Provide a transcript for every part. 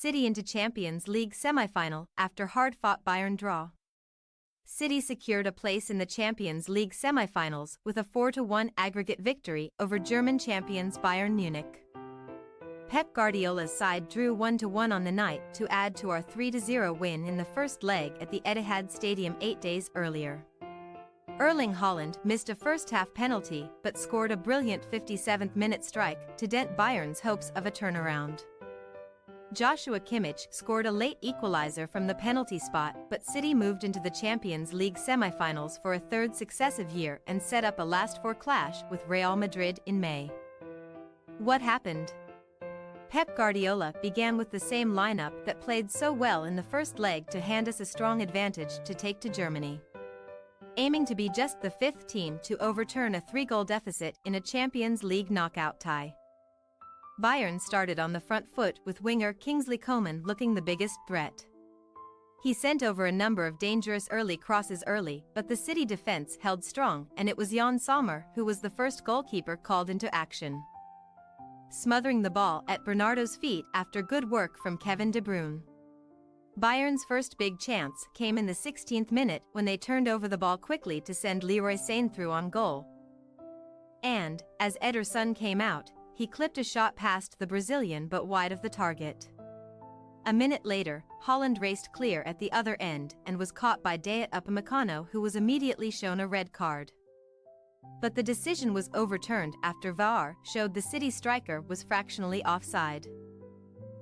City into Champions League semi-final after hard-fought Bayern draw. City secured a place in the Champions League semi-finals with a 4-1 aggregate victory over German champions Bayern Munich. Pep Guardiola's side drew 1-1 on the night to add to our 3-0 win in the first leg at the Etihad Stadium 8 days earlier. Erling Haaland missed a first-half penalty but scored a brilliant 57th-minute strike to dent Bayern's hopes of a turnaround. Joshua Kimmich scored a late equalizer from the penalty spot, but City moved into the Champions League semi-finals for a third successive year and set up a last-four clash with Real Madrid in May. What happened? Pep Guardiola began with the same lineup that played so well in the first leg to hand us a strong advantage to take to Germany. Aiming to be just the fifth team to overturn a 3-goal deficit in a Champions League knockout tie. Bayern started on the front foot with winger Kingsley Coman looking the biggest threat. He sent over a number of dangerous early crosses early, but the City defense held strong and it was Jan Sommer who was the first goalkeeper called into action, smothering the ball at Bernardo's feet after good work from Kevin De Bruyne. Bayern's first big chance came in the 16th minute when they turned over the ball quickly to send Leroy Sane through on goal. And, as Ederson came out, he clipped a shot past the Brazilian but wide of the target. A minute later, Haaland raced clear at the other end and was caught by Dayot Upamecano, who was immediately shown a red card. But the decision was overturned after VAR showed the City striker was fractionally offside.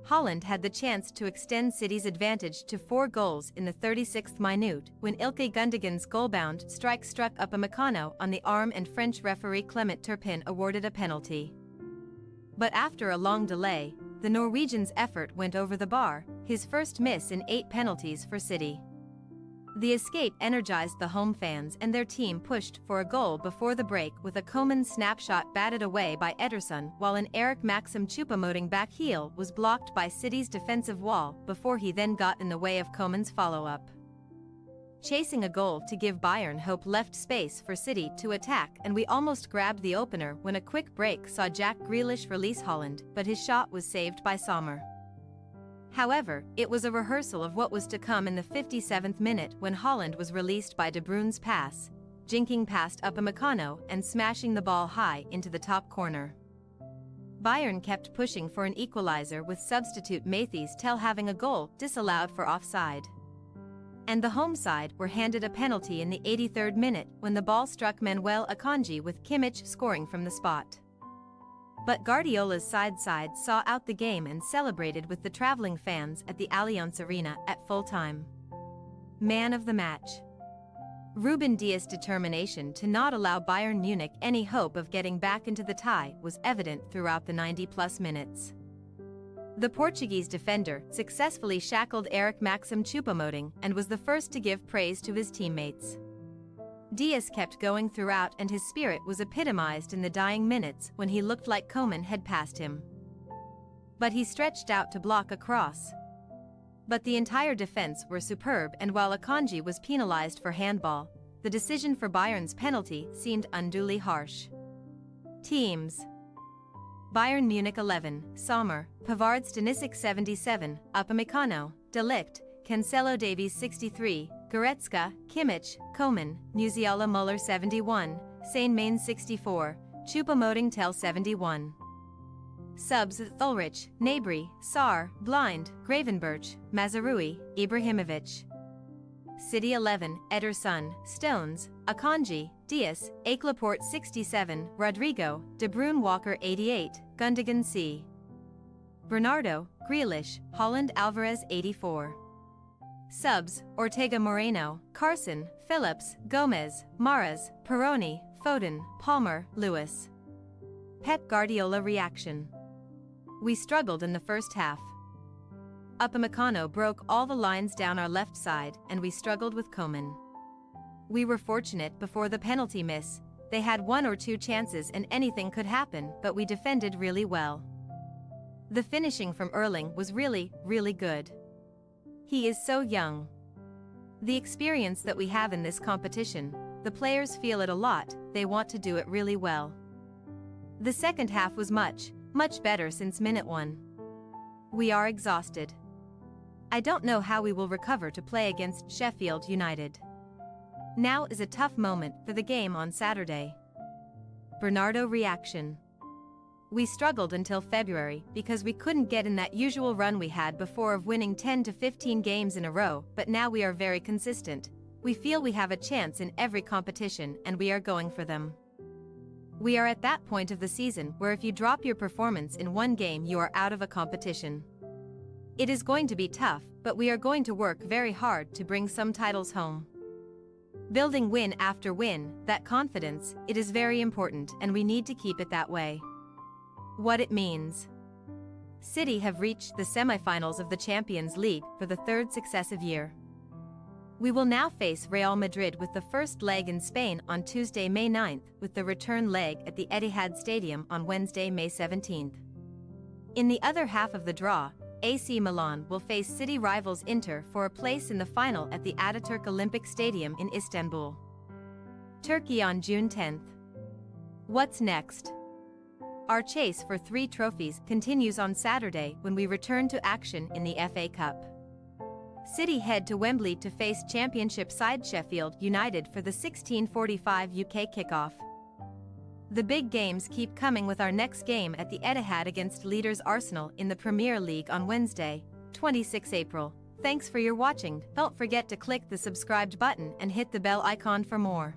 Haaland had the chance to extend City's advantage to 4 goals in the 36th minute when Ilkay Gundogan's goal-bound strike struck Upamecano on the arm and French referee Clement Turpin awarded a penalty. But after a long delay, the Norwegian's effort went over the bar, his first miss in 8 penalties for City. The escape energized the home fans and their team pushed for a goal before the break with a Coman snapshot batted away by Ederson while an Eric Maxim Choupo-Moting back heel was blocked by City's defensive wall before he then got in the way of Coman's follow-up. Chasing a goal to give Bayern hope left space for City to attack, and we almost grabbed the opener when a quick break saw Jack Grealish release Haaland, but his shot was saved by Sommer. However, it was a rehearsal of what was to come in the 57th minute when Haaland was released by De Bruyne's pass, jinking past Upamecano and smashing the ball high into the top corner. Bayern kept pushing for an equalizer with substitute Mathys Tel having a goal disallowed for offside. And the home side were handed a penalty in the 83rd minute when the ball struck Manuel Akanji with Kimmich scoring from the spot. But Guardiola's side saw out the game and celebrated with the traveling fans at the Allianz Arena at full time. Man of the match. Ruben Dias' determination to not allow Bayern Munich any hope of getting back into the tie was evident throughout the 90-plus minutes. The Portuguese defender successfully shackled Eric Maxim Choupo-Moting and was the first to give praise to his teammates. Dias kept going throughout and his spirit was epitomized in the dying minutes when he looked like Coman had passed him. But he stretched out to block a cross. But the entire defense were superb, and while Akanji was penalized for handball, the decision for Bayern's penalty seemed unduly harsh. Teams: Bayern Munich 11, Sommer, Pavard Stanisic 77, Upamecano, De Ligt, Cancelo Davies 63, Goretzka, Kimmich, Coman, Musiala Müller 71, Sane Main 64, Choupo-Moting Tel 71. Subs: Ulrich, Gnabry, Sarr, Blind, Gravenberch, Mazraoui, Ibrahimovic. City 11, Ederson, Stones, Akanji, Dias, Laporte 67, Rodrigo, De Bruyne Walker 88, Gundogan C. Bernardo, Grealish, Haaland Alvarez 84. Subs: Ortega Moreno, Carson, Phillips, Gomez, Mahrez, Peroni, Foden, Palmer, Lewis. Pep Guardiola reaction. We struggled in the first half. Upamecano broke all the lines down our left side and we struggled with Coman. We were fortunate before the penalty miss. They had 1 or 2 chances and anything could happen, but we defended really well. The finishing from Erling was really, really good. He is so young. The experience that we have in this competition, the players feel it a lot, they want to do it really well. The second half was much better since minute 1. We are exhausted. I don't know how we will recover to play against Sheffield United. Now is a tough moment for the game on Saturday. Bernardo reaction. We struggled until February because we couldn't get in that usual run we had before of winning 10 to 15 games in a row, but now we are very consistent. We feel we have a chance in every competition and we are going for them. We are at that point of the season where if you drop your performance in one game you are out of a competition. It is going to be tough, but we are going to work very hard to bring some titles home. Building win after win, that confidence, it is very important and we need to keep it that way. What it means. City have reached the semi-finals of the Champions League for the third successive year. We will now face Real Madrid with the first leg in Spain on Tuesday, May 9th, with the return leg at the Etihad Stadium on Wednesday, May 17th. In the other half of the draw, AC Milan will face City rivals Inter for a place in the final at the Ataturk Olympic Stadium in Istanbul, Turkey on June 10th. What's next? Our chase for 3 trophies continues on Saturday when we return to action in the FA Cup. City head to Wembley to face Championship side Sheffield United for the 16:45 UK kickoff. The big games keep coming with our next game at the Etihad against leaders Arsenal in the Premier League on Wednesday, 26 April. Thanks for your watching. Don't forget to click the subscribed button and hit the bell icon for more.